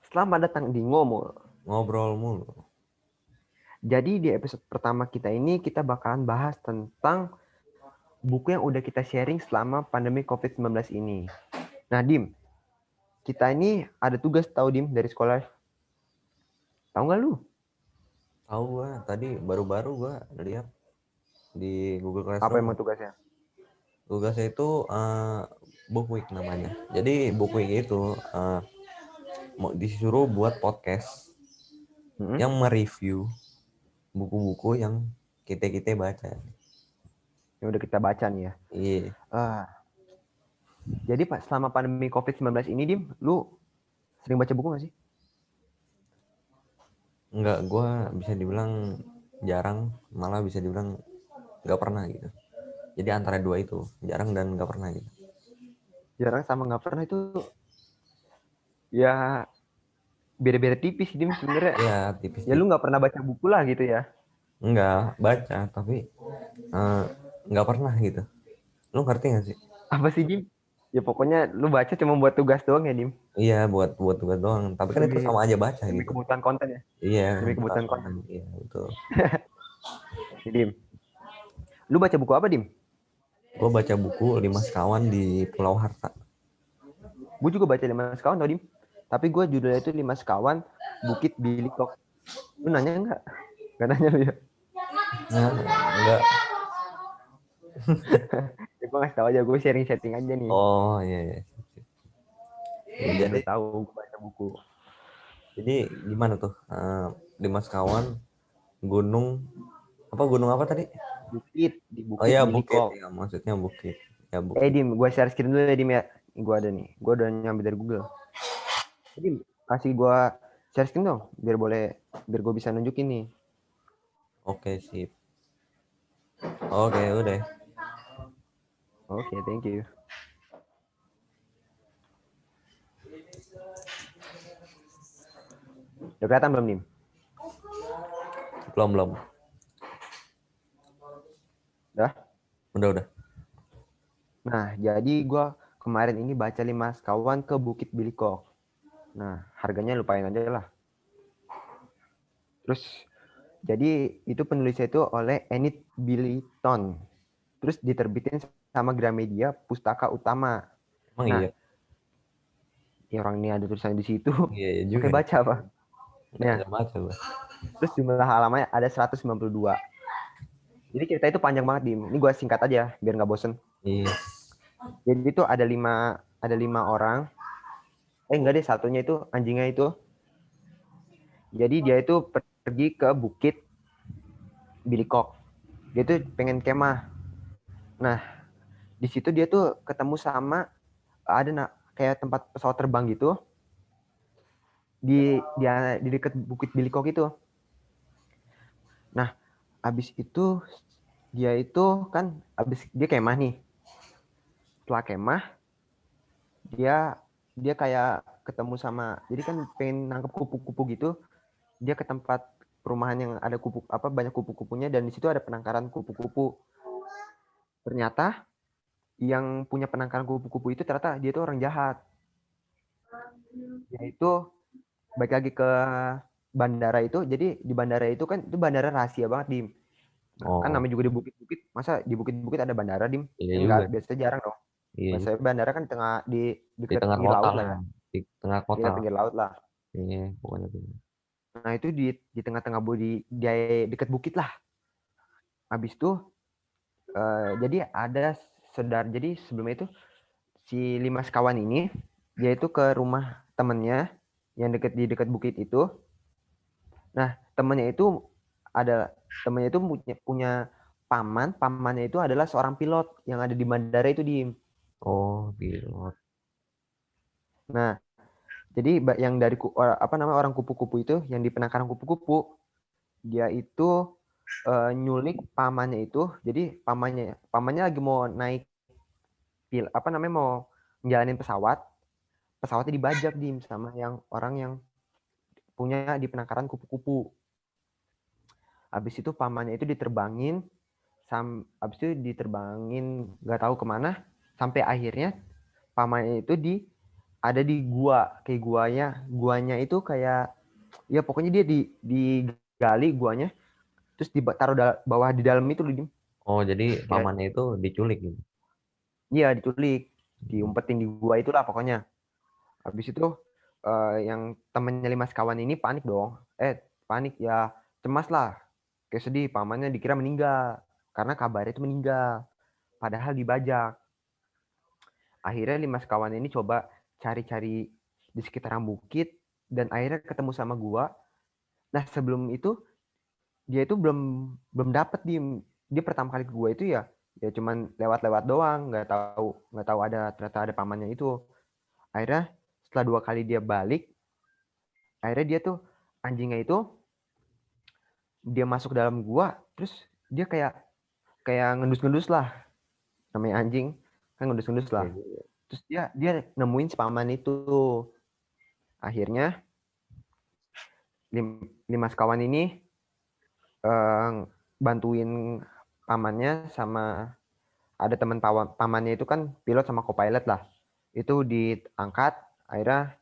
Selamat datang di Ngomol. Ngobrol mulu. Jadi di episode pertama kita ini kita bakalan bahas tentang buku yang udah kita sharing selama pandemi COVID-19 ini. Nah, Dim, kita ini ada tugas tahu Dim dari sekolah. Tahu nggak lu? Tahu gua tadi baru-baru gua lihat di Google Apa Classroom. emang tugasnya? Tugasnya itu book week namanya. Jadi book week itu mau disuruh buat podcast yang mereview buku-buku yang kita baca. Yang udah kita baca nih ya. Iya. Jadi Pak, selama pandemi COVID-19 ini, Dim, lu sering baca buku nggak sih? Enggak, gua bisa dibilang jarang, malah bisa dibilang nggak pernah gitu. Jadi antara dua itu, jarang dan nggak pernah gitu. Jarang sama nggak pernah itu ya beda-beda tipis, Dim, sebenarnya. Iya, Ya lu tipis-tipis. nggak pernah baca buku lah gitu ya. Enggak baca, tapi nggak pernah gitu. Lu ngerti gak sih? Apa sih, Dim? Ya pokoknya lu baca cuma buat tugas doang ya, Dim. Iya, buat buat tugas doang. Tapi kan itu sama aja baca Demi gitu. kebutuhan konten ya. Iya, Demi bukan kebutuhan konten. konten. Iya, betul. Dim, lu baca buku apa, Dim? Gue baca buku Lima Sekawan di Pulau Harta. Gue juga baca 5 sekawan tau, Dim. Tapi gue judulnya itu 5 sekawan Bukit Bilikok. Lu nanya nggak? Nggak nanya lu ya? Nah, enggak. Ya, gue ngasih tau aja, gue sharing-sharing aja nih. Oh, iya, iya. Ya, Biar lu jadi tahu gue baca buku. gimana tuh? Lima Sekawan gunung gunung apa tadi? Bukit, di Oh Bukit ya, bukit Bilikok. ya, maksudnya bukit. Ya, bukit. Dim, gue share screen dulu ya, Dim ya. Gue ada nih, gue udah nyampe dari Google. Dim, kasih gue share screen dong, biar gue bisa nunjukin nih. Oke, sip. Oke, udah. Oke, thank you. Udah kelihatan belum, Dim? Belum. Udah? Udah. Nah, jadi gue kemarin ini baca 5 sekawan ke Bukit Bilikok. Nah, harganya lupain aja lah. Terus, jadi itu penulisnya itu oleh Enid Blyton. Terus diterbitin sama Gramedia Pustaka Utama. Emang Nah, iya. ya orang ini ada tulisannya di situ. Iya, iya juga Pakai nih. baca, Pak. Nah, Nggak baca gua. terus jumlah halamannya ada 192. Jadi cerita itu panjang banget, Dim. Ini gue singkat aja, biar nggak bosen. Iya. Jadi itu ada lima orang. Enggak deh, satunya itu anjingnya itu. Jadi dia itu pergi ke Bukit Bilikok. Dia tuh pengen kemah. Nah, di situ dia tuh ketemu sama kayak tempat pesawat terbang gitu di dekat Bukit Bilikok itu. Nah, abis itu dia itu kan abis dia kemah nih. Setelah kemah, dia dia kayak ketemu sama, jadi kan pengen nangkep kupu-kupu gitu. Dia ke tempat perumahan yang ada banyak kupu-kupunya, dan di situ ada penangkaran kupu-kupu. Ternyata yang punya penangkaran kupu-kupu itu ternyata dia itu orang jahat. Yaitu balik lagi ke bandara itu. Jadi di bandara itu kan itu bandara rahasia banget, Dim. Nah, kan Oh, namanya juga di bukit-bukit, masa di bukit-bukit ada bandara, Dim? iya Kan juga. nggak, biasanya jarang dong. Iya juga. Biasanya bandara kan di Di dekat tengah pinggir kota laut lah lah. ya. Di tengah Di kota. pinggir laut lah. Iya, pokoknya gitu. Nah, itu di tengah-tengah di dekat bukit lah. Habis itu jadi ada jadi sebelumnya itu si 5 sekawan ini dia itu ke rumah temennya yang di dekat bukit itu. Nah, temennya itu punya pamannya itu adalah seorang pilot yang ada di bandara itu, di. Oh, pilot. Nah, jadi yang dari orang kupu-kupu itu, yang di penangkaran kupu-kupu, dia itu nyulik pamannya itu. Jadi pamannya lagi mau naik mau ngejalanin pesawatnya dibajak, sama yang orang yang punya di penangkaran kupu-kupu. Habis itu pamannya itu diterbangin, nggak tahu kemana, sampai akhirnya pamannya itu ada di gua, kayak guanya itu kayak ya pokoknya dia digali guanya, terus ditaruh bawah di dalam itu Dim. Oh, jadi Kayak pamannya itu diculik gitu. iya diculik, diumpetin di gua itulah pokoknya. Habis itu yang temennya lima sekawan ini panik dong. Panik ya, cemas lah. Kayak sedih, pamannya dikira meninggal. Karena kabarnya itu meninggal. Padahal dibajak. Akhirnya lima sekawan ini coba cari-cari di sekitaran bukit. Dan akhirnya ketemu sama gua. Nah sebelum itu, dia itu belum dapet dia pertama kali ke gua itu ya cuman lewat-lewat doang. Nggak tahu ternyata ada pamannya itu. Akhirnya setelah 2 kali dia balik, akhirnya dia tuh anjingnya itu dia masuk dalam gua, terus dia kayak ngendus-ngendus lah, namanya anjing kan ngendus-ngendus lah. Iya. Terus dia nemuin si paman itu. Akhirnya lima sekawan ini eh, bantuin pamannya, sama ada teman pamannya itu kan pilot sama co-pilot lah, itu diangkat. Akhirnya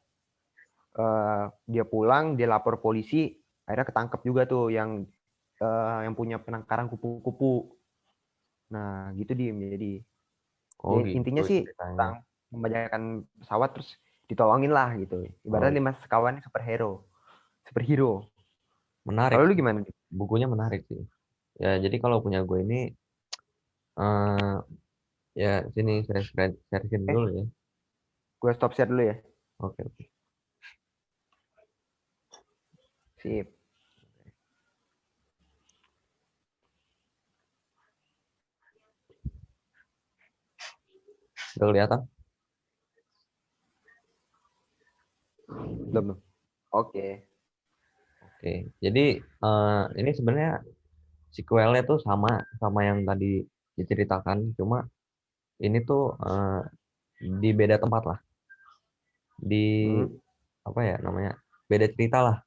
dia pulang, dia lapor polisi, akhirnya ketangkep juga tuh yang punya penangkaran kupu-kupu. Nah gitu jadi Oh ya gitu intinya sih ceritanya. tentang membajakan pesawat terus ditolongin lah gitu. Oh, Ibaratnya lima sekawan superhero. menarik Kalau lu sih. gimana? Bukunya menarik sih. Ya, jadi kalau punya gue ini eh ya sini saya sharein Eh, dulu ya. gue stop share dulu ya. Oke, oke. Sip. Udah kelihatan? Belum. Oke. Oke. Jadi ini sebenarnya sequelnya tuh sama sama yang tadi diceritakan, cuma ini tuh di beda tempat lah. Di Hmm. apa ya namanya? Beda cerita lah.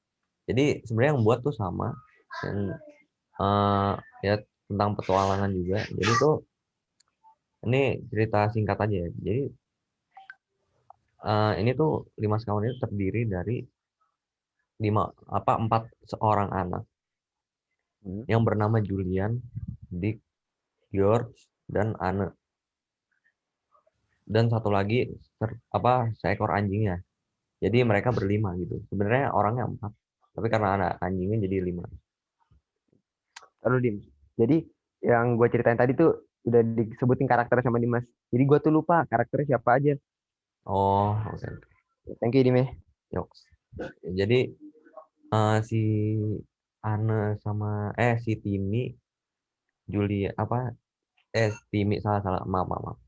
Jadi sebenarnya yang buat tuh sama, yang eh, ya tentang petualangan juga. Jadi tuh ini cerita singkat aja ya. Jadi ini tuh lima sekawan itu terdiri dari empat seorang anak Hmm. yang bernama Julian, Dick, George, dan Anne, dan satu lagi seekor anjingnya. Jadi mereka berlima gitu. Sebenarnya orangnya empat, tapi karena ada anjingnya jadi lima. Lalu Dim. Jadi yang gue ceritain tadi tuh udah disebutin karakternya sama Dimas. Jadi gue tuh lupa karakternya siapa aja. Oh, oke. Thank you Dim ya. Yoks. Jadi si Anne sama si Timmy, Julia Timmy salah salah maaf maaf. Maaf.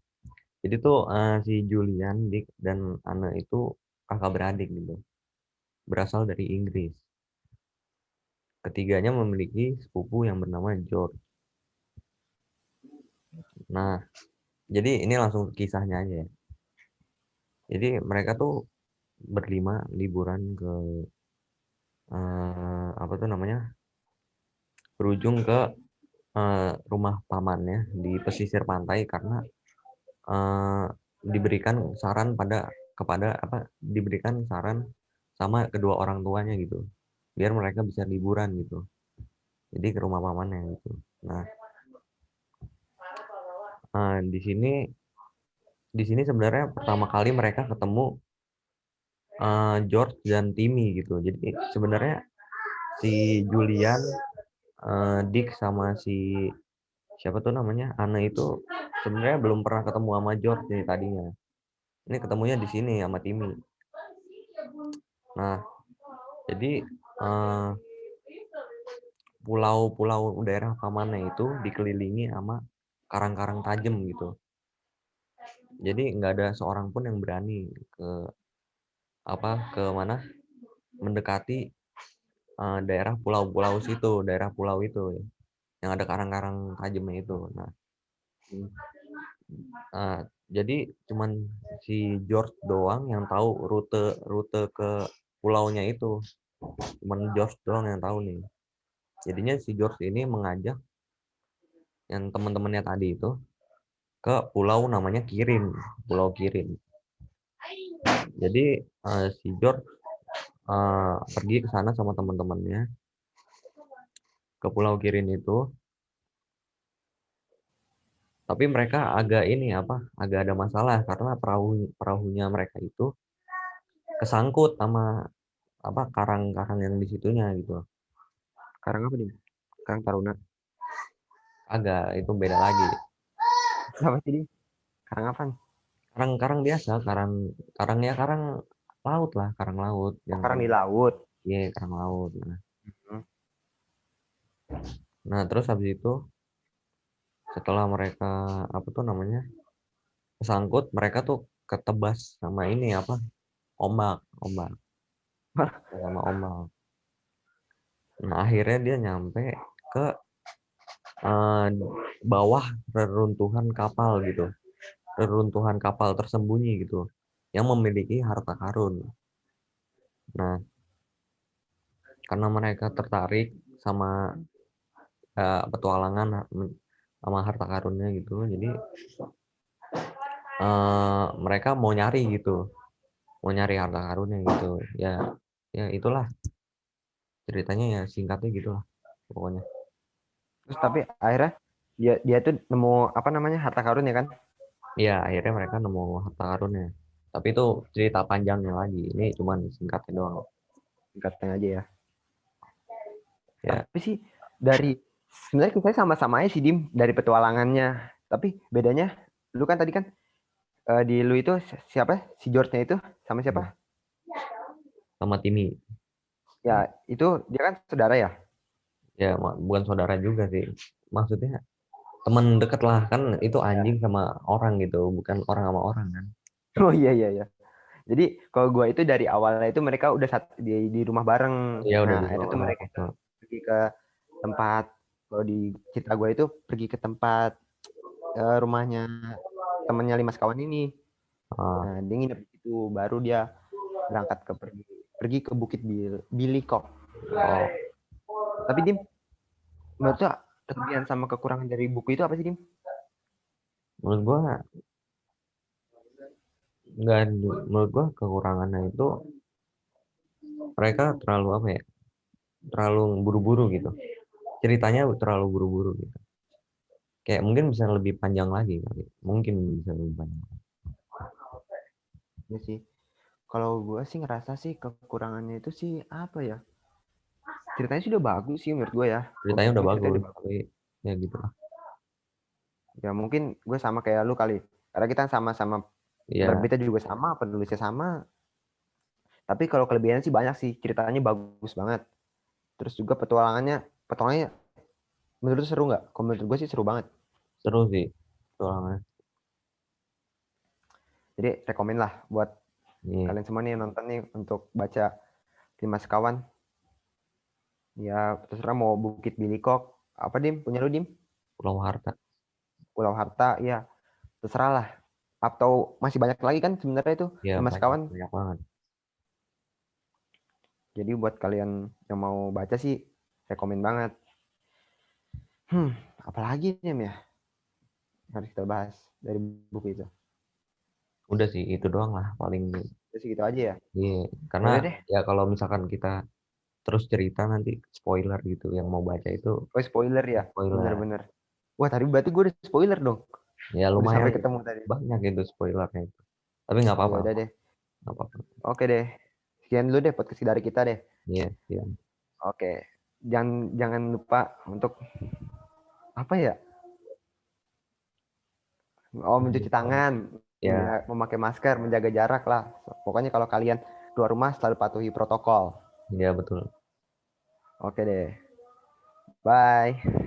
Jadi tuh si Julian, Dick, dan Anne itu kakak beradik gitu. Berasal dari Inggris. Ketiganya memiliki sepupu yang bernama George. Nah, jadi ini langsung kisahnya aja ya. Jadi mereka tuh berlima liburan ke apa tuh namanya? Berujung ke rumah pamannya di pesisir pantai karena eh, diberikan saran diberikan saran sama kedua orang tuanya gitu. Biar mereka bisa liburan gitu. Jadi ke rumah pamannya gitu. Nah, di sini sebenarnya pertama kali mereka ketemu George dan Timmy gitu. Jadi sebenarnya si Julian, Dick sama si siapa tuh namanya Anne itu sebenarnya belum pernah ketemu sama George nih tadinya. Ini ketemunya di sini sama Timmy. Nah, jadi eh, pulau-pulau daerah pamannya itu dikelilingi sama karang-karang tajam gitu. Jadi nggak ada seorang pun yang berani ke mana mendekati daerah daerah pulau itu ya, yang ada karang-karang tajamnya itu. Nah, jadi cuman si George doang yang tahu rute rute ke pulaunya itu. Cuman George doang yang tahu nih. Jadinya si George ini mengajak yang teman-temannya tadi itu ke pulau namanya Kirin, Pulau Kirin. Jadi si George pergi ke sana sama teman-temannya ke Pulau Kirin itu, tapi mereka agak agak ada masalah karena perahunya mereka itu kesangkut sama karang-karang yang di situnya gitu. Karang apa nih? Karang Taruna. Agak itu beda lagi. Apa sih Dim? Karang apa? Karang-karang biasa, karangnya karang laut lah, karang laut Oh, yang karang di laut. karang laut. Hmm. Nah, terus habis itu setelah mereka kesangkut, mereka tuh ketebas sama ombak, ombak, sama ombak. Nah, akhirnya dia nyampe ke eh, bawah reruntuhan kapal gitu, reruntuhan kapal tersembunyi gitu, yang memiliki harta karun. Nah, karena mereka tertarik sama petualangan sama harta karunnya gitu, jadi mereka mau nyari gitu, mau nyari harta karunnya gitu. Ya, ya itulah ceritanya, ya singkatnya gitu lah pokoknya. Terus tapi akhirnya dia tuh nemu apa namanya harta karun ya kan? Ya akhirnya mereka nemu harta karunnya, tapi itu cerita panjangnya lagi, ini cuman singkatnya doang Singkatnya aja ya. ya. Tapi sih dari sebenarnya kita sama-sama aja sih Dim dari petualangannya. Tapi bedanya lu kan tadi kan di lu itu siapa? Si George-nya itu sama siapa? Sama Timi. Ya, itu dia kan saudara ya. Ya bukan saudara juga sih, maksudnya teman deket lah, kan itu anjing sama orang gitu, bukan orang sama orang kan. Oh iya iya iya. Jadi kalau gua itu dari awalnya itu mereka udah di rumah bareng. Ya udah Nah, di akhirnya tuh rumah mereka pergi ke tempat kalau di cerita gua itu pergi ke tempat rumahnya temannya Limas kawan ini. Nah, dia nginep di situ baru dia berangkat pergi ke Bukit Bilikok. oh Tapi Dim, menurut lu kelebihan sama kekurangan dari buku itu apa sih Dim? menurut gua nggak menurut gua kekurangannya itu mereka terlalu terlalu buru-buru gitu, ceritanya terlalu buru-buru gitu, kayak mungkin bisa lebih panjang lagi kali, mungkin bisa lebih panjang. Ya sih. Kalau gue sih ngerasa sih kekurangannya itu sih apa ya? Ceritanya sih udah bagus sih menurut gue ya. Kalau Ceritanya menurut udah gue ceritanya bagus udah bagus. tapi ya gitu lah. Ya mungkin gue sama kayak lu kali. Karena kita sama-sama Iya, penerbitnya juga sama, penulisnya sama. Tapi kalau kelebihannya sih banyak sih. Ceritanya bagus banget. Terus juga petualangannya menurut lu seru nggak? Kalau menurut gue sih seru banget. seru sih soalnya. Jadi rekomen lah buat Iya, kalian semua nih yang nonton nih untuk baca Lima Sekawan. Ya terserah mau Bukit Bilikok. Apa Dim? Punya lu Dim? Pulau Harta. Pulau Harta. Ya terserah lah. Atau masih banyak lagi kan sebenarnya itu Ya Lima banyak Sekawan. banyak banget. Jadi buat kalian yang mau baca sih rekomen banget. Hmm, apalagi nih ya harus kita bahas dari buku itu. Udah sih itu doang lah paling. Terus gitu aja ya. Iya, Ya karena udah deh. ya kalau misalkan kita terus cerita nanti spoiler gitu, yang mau baca itu Oh spoiler ya. spoiler. Bener-bener. Wah tadi berarti gue udah spoiler dong. Ya Udah lumayan sampai ketemu tadi. banyak itu spoilernya itu, tapi nggak Ya apa-apa, udah deh. nggak apa-apa. Oke deh. Sekian dulu deh podcast dari kita deh. Iya, iya. Oke. Jangan jangan lupa untuk apa ya? Oh mencuci tangan, Ya, memakai masker, menjaga jarak lah. Pokoknya kalau kalian keluar rumah selalu patuhi protokol. ya betul. Oke deh. Bye.